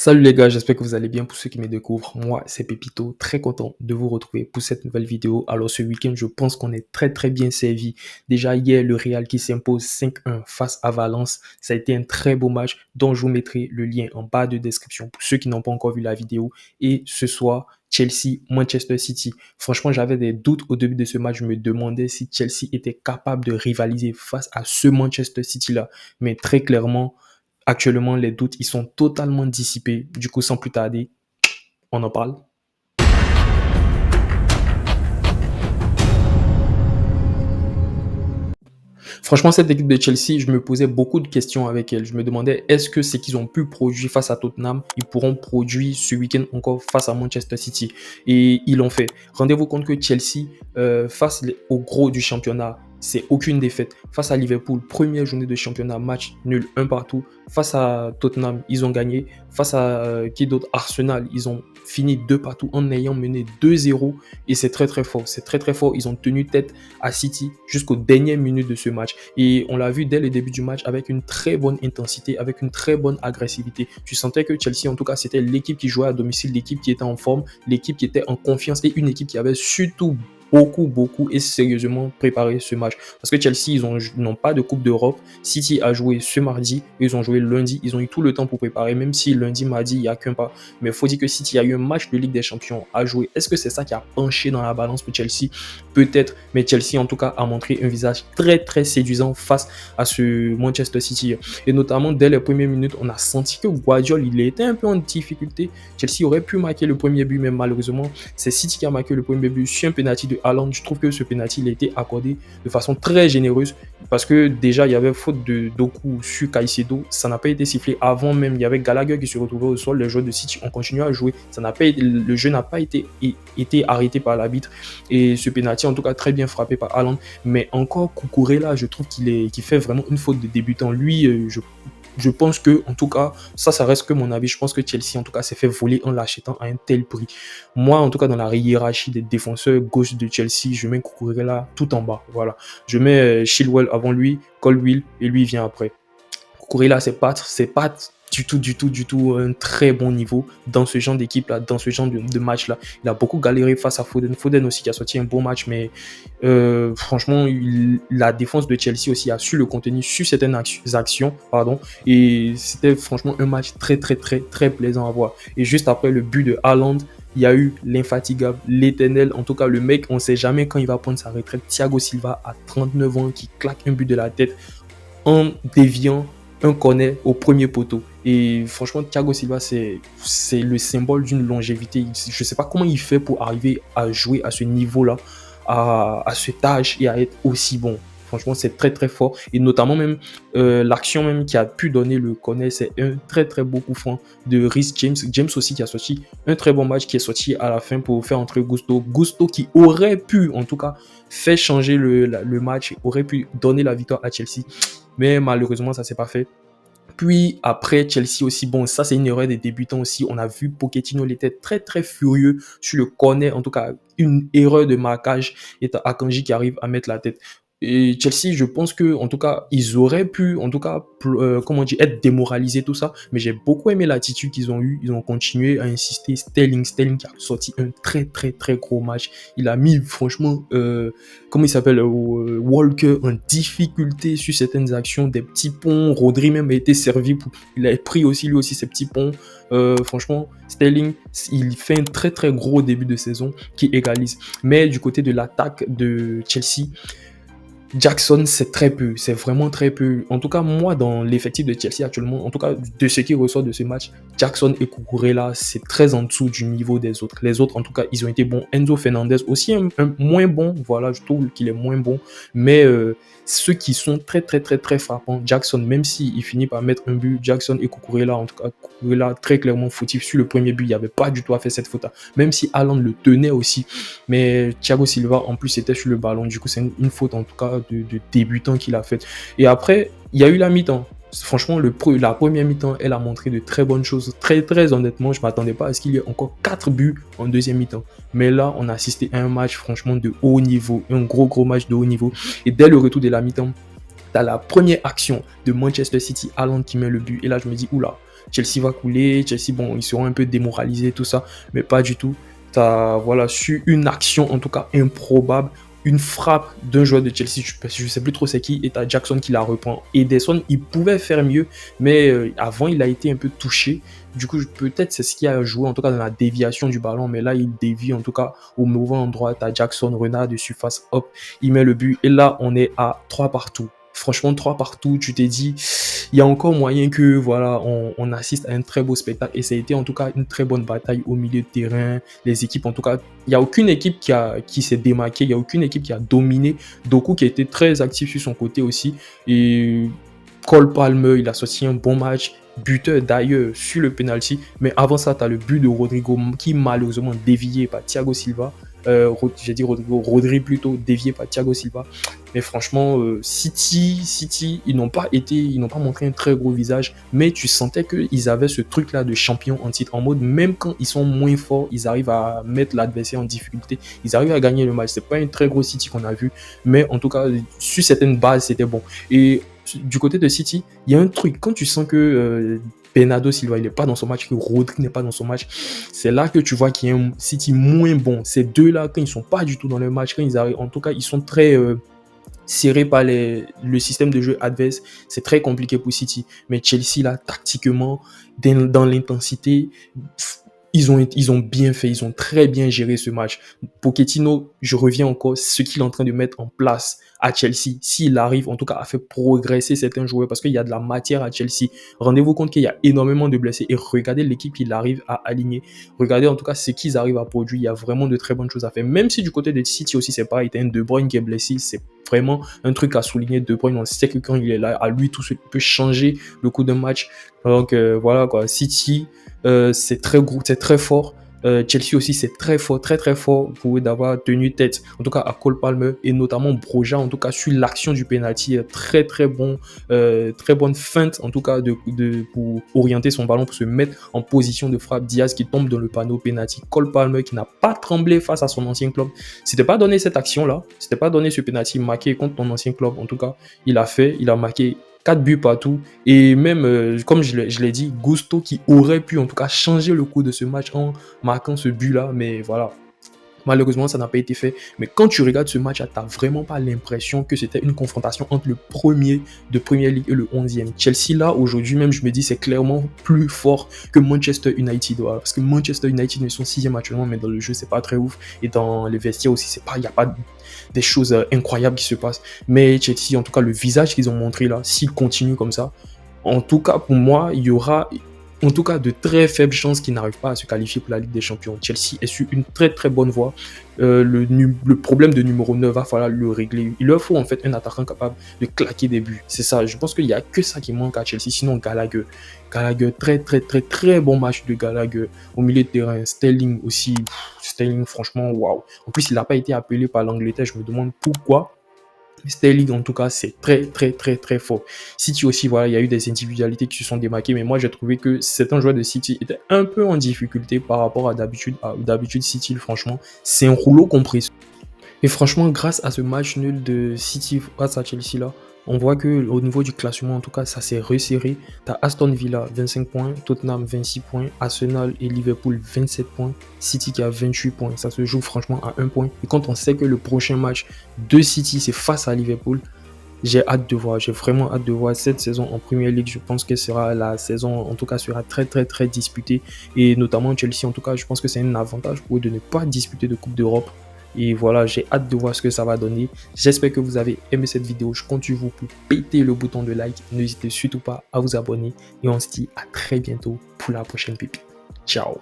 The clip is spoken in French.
Salut les gars, j'espère que vous allez bien. Pour ceux qui me découvrent, moi c'est Pépito, très content de vous retrouver pour cette nouvelle vidéo. Alors ce week-end, je pense qu'on est très bien servi. Déjà hier, le Real qui s'impose 5-1 face à Valence, ça a été un très beau match dont je vous mettrai le lien en bas de description pour ceux qui n'ont pas encore vu la vidéo. Et ce soir, Chelsea, Manchester City. Franchement, j'avais des doutes au début de ce match. Je me demandais si Chelsea était capable de rivaliser face à ce Manchester City-là. Mais très clairement, actuellement, les doutes, ils sont totalement dissipés. Du coup, sans plus tarder, on en parle. Franchement, cette équipe de Chelsea, je me posais beaucoup de questions avec elle. Je me demandais, est-ce que ce qu'ils ont pu produire face à Tottenham, ils pourront produire ce week-end encore face à Manchester City? Et ils l'ont fait. Rendez-vous compte que Chelsea, face au gros du championnat, c'est aucune défaite. Face à Liverpool, première journée de championnat, match nul, un partout. Face à Tottenham, ils ont gagné. Face à qui d'autre? Arsenal, ils ont fini deux partout en ayant mené 2-0. Et c'est très fort. C'est très fort. Ils ont tenu tête à City jusqu'aux dernières minutes de ce match. Et on l'a vu dès le début du match avec une très bonne intensité, avec une très bonne agressivité. Tu sentais que Chelsea, en tout cas, c'était l'équipe qui jouait à domicile, l'équipe qui était en forme, l'équipe qui était en confiance et une équipe qui avait surtout beaucoup et sérieusement préparé ce match. Parce que Chelsea, ils n'ont pas de Coupe d'Europe. City a joué ce mardi, ils ont joué lundi. Ils ont eu tout le temps pour préparer, même si lundi, mardi, il n'y a qu'un pas. Mais il faut dire que City a eu un match de Ligue des Champions à jouer. Est-ce que c'est ça qui a penché dans la balance pour Chelsea? Peut-être, mais Chelsea, en tout cas, a montré un visage très séduisant face à ce Manchester City. Et notamment, dès les premières minutes, on a senti que Guardiola, il était un peu en difficulté. Chelsea aurait pu marquer le premier but, mais malheureusement, c'est City qui a marqué le premier but sur un penalty de Haaland. Je trouve que ce penalty, il a été accordé de façon très généreuse parce que déjà, il y avait faute de Doku sur Caicedo. Ça n'a pas été sifflé avant même. Il y avait Gallagher qui se retrouvait au sol. Les joueurs de City ont continué à jouer. Le jeu n'a pas été arrêté par l'arbitre. Et ce penalty, en tout cas, très bien frappé par Haaland. Mais encore, Cucurella, je trouve qu'il fait vraiment une faute de débutant. Lui, je pense que, en tout cas, ça reste que mon avis. Je pense que Chelsea, en tout cas, s'est fait voler en l'achetant à un tel prix. Moi, en tout cas, dans la hiérarchie des défenseurs gauche de Chelsea, je mets Cucurella tout en bas. Voilà. Je mets Chilwell avant lui, Colwill, et lui vient après. Cucurella, c'est pas du tout un très bon niveau dans ce genre d'équipe là, dans ce genre de match là. Il a beaucoup galéré face à Foden aussi qui a sorti un bon match, mais franchement la défense de Chelsea aussi a su le contenir sur certaines actions, pardon, et c'était franchement un match très plaisant à voir. Et juste après le but de Haaland, il y a eu l'infatigable, l'éternel, en tout cas le mec, on ne sait jamais quand il va prendre sa retraite, Thiago Silva à 39 ans qui claque un but de la tête en déviant un corner au premier poteau. Et franchement, Thiago Silva, c'est le symbole d'une longévité. Je ne sais pas comment il fait pour arriver à jouer à ce niveau-là, à cet âge et à être aussi bon. Franchement, c'est très fort. Et notamment même, l'action même qui a pu donner le corner, c'est un très beau coup franc de Reece James. James aussi qui a sorti un très bon match, qui est sorti à la fin pour faire entrer Gusto. Gusto qui aurait pu, en tout cas, faire changer le match, aurait pu donner la victoire à Chelsea. Mais malheureusement, ça ne s'est pas fait. Puis après, Chelsea aussi, bon, ça c'est une erreur des débutants aussi. On a vu Pochettino, il était très furieux sur le corner. En tout cas, une erreur de marquage. Et Akanji qui arrive à mettre la tête. Et Chelsea, je pense que, en tout cas, ils auraient pu, en tout cas, comment dire, être démoralisés, tout ça. Mais j'ai beaucoup aimé l'attitude qu'ils ont eue. Ils ont continué à insister. Sterling qui a sorti un très gros match. Il a mis, franchement, comment il s'appelle, Walker en difficulté sur certaines actions, des petits ponts. Rodri même a été servi il a pris aussi, lui aussi, ses petits ponts. Franchement, Sterling, il fait un très gros début de saison qui égalise. Mais du côté de l'attaque de Chelsea, Jackson, c'est très peu, c'est vraiment très peu. En tout cas, moi, dans l'effectif de Chelsea actuellement, en tout cas, de ce qui ressort de ce match, Jackson et Cucurella, c'est très en dessous du niveau des autres. Les autres, en tout cas, ils ont été bons. Enzo Fernandez, aussi un moins bon, voilà, je trouve qu'il est moins bon. Mais ceux qui sont très frappants, Jackson, même s'il finit par mettre un but, Jackson et Cucurella, en tout cas, Cucurella, très clairement fautif sur le premier but, il n'y avait pas du tout à faire cette faute-là. Même si Haaland le tenait aussi, mais Thiago Silva, en plus, était sur le ballon. Du coup, c'est une faute, en tout cas, de débutant qu'il a faite. Et après, il y a eu la mi-temps. Franchement, la première mi-temps, elle a montré de très bonnes choses. Très honnêtement, je ne m'attendais pas à ce qu'il y ait encore 4 buts en deuxième mi-temps. Mais là, on a assisté à un match, franchement, de haut niveau. Un gros match de haut niveau. Et dès le retour de la mi-temps, tu as la première action de Manchester City, Haaland qui met le but. Et là, je me dis, oula, Chelsea va couler, Chelsea, bon, ils seront un peu démoralisés, tout ça, mais pas du tout. Tu as voilà, su une action, en tout cas improbable, une frappe d'un joueur de Chelsea, je ne sais plus trop c'est qui, et tu as Jackson qui la reprend. Ederson, il pouvait faire mieux, mais avant, il a été un peu touché. Du coup, peut-être c'est ce qui a joué, en tout cas dans la déviation du ballon, mais là, il dévie, en tout cas, au mauvais endroit. Tu as Jackson, renard de surface, hop, il met le but. Et là, on est à 3 partout. Franchement, 3 partout, tu t'es dit, il y a encore moyen que voilà, on assiste à un très beau spectacle. Et ça a été en tout cas une très bonne bataille au milieu de terrain. Les équipes, en tout cas, il n'y a aucune équipe qui s'est démarquée, il n'y a aucune équipe qui a dominé. Doku qui a été très actif sur son côté aussi. Et Cole Palmer, il a sorti un bon match. Buteur d'ailleurs sur le penalty. Mais avant ça, tu as le but de Rodrigo qui malheureusement dévié par Thiago Silva. J'ai dit Rodri plutôt, dévié par Thiago Silva. Mais franchement, City, ils n'ont pas montré un très gros visage, mais tu sentais qu'ils avaient ce truc-là de champion en titre, en mode même quand ils sont moins forts, ils arrivent à mettre l'adversaire en difficulté, ils arrivent à gagner le match. C'est pas un très gros City qu'on a vu, mais en tout cas, sur certaines bases, c'était bon. Et du côté de City, il y a un truc, quand tu sens que Bernardo Silva, il n'est pas dans son match, que Rodri n'est pas dans son match, c'est là que tu vois qu'il y a un City moins bon. Ces deux-là, quand ils sont pas du tout dans le match, quand ils arrivent, en tout cas, ils sont très serrés par le système de jeu adverse. C'est très compliqué pour City. Mais Chelsea, là, tactiquement, dans l'intensité, ils ont bien fait, ils ont très bien géré ce match. Pochettino, je reviens encore, ce qu'il est en train de mettre en place à Chelsea, s'il arrive en tout cas à faire progresser certains joueurs, parce qu'il y a de la matière à Chelsea. Rendez-vous compte qu'il y a énormément de blessés et regardez l'équipe qu'il arrive à aligner. Regardez en tout cas ce qu'ils arrivent à produire. Il y a vraiment de très bonnes choses à faire. Même si du côté de City aussi, c'est pareil, il y a un De Bruyne qui est blessé, c'est vraiment un truc à souligner. De Bruyne, on sait que quand il est là, à lui tout ce qui peut changer le coup d'un match. Donc voilà quoi, City, c'est très gros, c'est très fort. Chelsea aussi, c'est très fort, très très fort pour eux d'avoir tenu tête, en tout cas à Cole Palmer et notamment Broja, en tout cas sur l'action du penalty, très très bon, très bonne feinte en tout cas pour orienter son ballon, pour se mettre en position de frappe. Diaz qui tombe dans le panneau penalty, Cole Palmer qui n'a pas tremblé face à son ancien club. C'était pas donné cette action là, c'était pas donné ce penalty marqué contre ton ancien club, en tout cas il a marqué 4 buts partout. Et même, comme je l'ai dit, Gusto qui aurait pu en tout cas changer le cours de ce match en marquant ce but-là. Mais voilà, malheureusement, ça n'a pas été fait. Mais quand tu regardes ce match, tu n'as vraiment pas l'impression que c'était une confrontation entre le premier de Premier League et le 11e. Chelsea, là, aujourd'hui même, je me dis, c'est clairement plus fort que Manchester United. Voilà, parce que Manchester United, ils sont 6e actuellement, mais dans le jeu, c'est pas très ouf. Et dans les vestiaires aussi, il n'y a pas des choses incroyables qui se passent. Mais Chelsea, en tout cas, le visage qu'ils ont montré là, s'ils continuent comme ça, en tout cas, pour moi, il y aura en tout cas de très faibles chances qu'ils n'arrivent pas à se qualifier pour la Ligue des Champions. Chelsea est sur une très très bonne voie. Le problème de numéro 9 va falloir le régler. Il leur faut en fait un attaquant capable de claquer des buts. C'est ça, je pense qu'il n'y a que ça qui manque à Chelsea. Sinon Gallagher, très très très très bon match de Gallagher. Au milieu de terrain, Sterling aussi. Sterling franchement, waouh. En plus, il n'a pas été appelé par l'Angleterre, je me demande pourquoi. Sterling, en tout cas, c'est très, très, très, très fort. City aussi, voilà, il y a eu des individualités qui se sont démarquées, mais moi, j'ai trouvé que certains joueurs de City étaient un peu en difficulté par rapport à d'habitude. D'habitude, City, franchement, c'est un rouleau compresseur. Et franchement, grâce à ce match nul de City face à Chelsea là, on voit que au niveau du classement, en tout cas, ça s'est resserré. Tu as Aston Villa 25 points, Tottenham 26 points, Arsenal et Liverpool 27 points, City qui a 28 points. Ça se joue franchement à 1 point. Et quand on sait que le prochain match de City, c'est face à Liverpool, j'ai hâte de voir, j'ai vraiment hâte de voir cette saison en Premier League. Je pense que la saison, en tout cas, sera très, très, très disputée. Et notamment Chelsea, en tout cas, je pense que c'est un avantage pour eux de ne pas disputer de Coupe d'Europe. Et voilà, j'ai hâte de voir ce que ça va donner. J'espère que vous avez aimé cette vidéo. Je compte sur vous pour péter le bouton de like. N'hésitez surtout pas à vous abonner. Et on se dit à très bientôt pour la prochaine pépite. Ciao.